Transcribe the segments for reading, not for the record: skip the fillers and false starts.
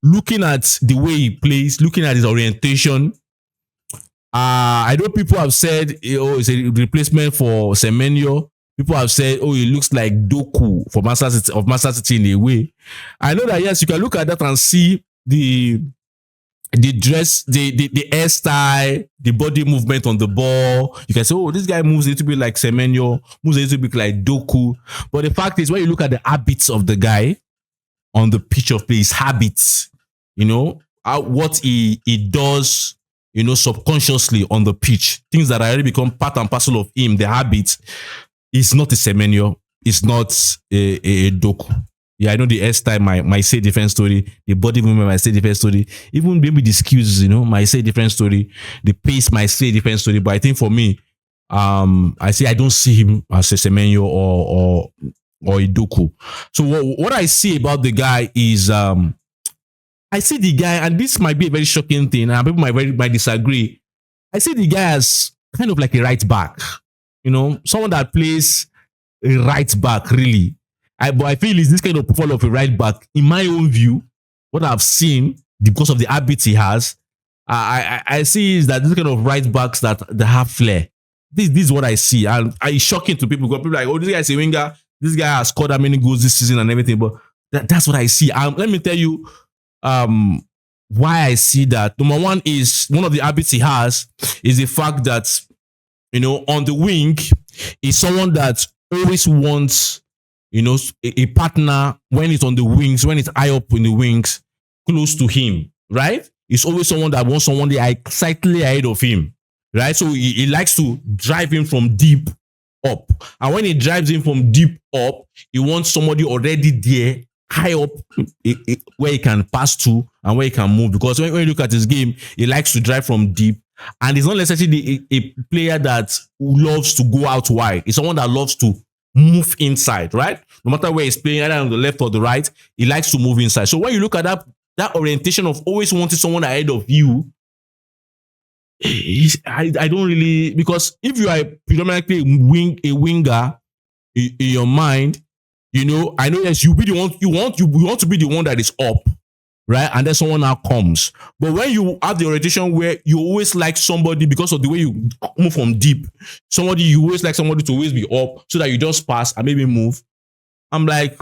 looking at the way he plays, looking at his orientation, I know people have said, oh, it's a replacement for Semenyo. People have said, oh, it looks like Doku for Manchester City in a way. I know that, yes, you can look at that and see the dress, the hairstyle, the body movement on the ball. You can say, oh, this guy moves a little bit like Semenyo, moves a little bit like Doku. But the fact is, when you look at the habits of the guy on the pitch of play, his habits, what he does, subconsciously on the pitch, things that already become part and parcel of him, the habits, is not a Semenyo, it's not a Doku. Yeah, I know the hairstyle might say different story. The body movement might say different story. Even maybe the skills, might say different story. The pace might say different story. But I think for me, I don't see him as a Semenyo or a Doku. So what I see about the guy is, I see the guy, and this might be a very shocking thing, and people might disagree. I see the guy as kind of like a right back. Someone that plays a right back, really. But I feel it's this kind of profile of a right back. In my own view, what I've seen, because of the habits he has, I see is that this kind of right backs that have flair. This is what I see. And it's shocking to people because people are like, oh, this guy is a winger. This guy has scored how many goals this season and everything. But that's what I see. Let me tell you why I see that. Number one is, one of the habits he has is the fact that, on the wing, is someone that always wants, a partner when it's on the wings, when it's high up in the wings, close to him, right? It's always someone that wants someone slightly ahead of him, right? So he likes to drive him from deep up. And when he drives him from deep up, he wants somebody already there, high up, where he can pass to and where he can move. Because when you look at his game, he likes to drive from deep. And he's not necessarily a player that loves to go out wide. It's someone that loves to move inside, right? No matter where he's playing, either on the left or the right, he likes to move inside. So when you look at that orientation of always wanting someone ahead of you, I don't really, because if you are predominantly a winger in your mind, I know, yes, you want to be the one that is up, right? And then someone now comes. But when you have the orientation where you always like somebody because of the way you move from deep, you always like somebody to always be up so that you just pass and maybe move. I'm like,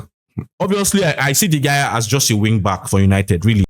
obviously, I see the guy as just a wing back for United, really.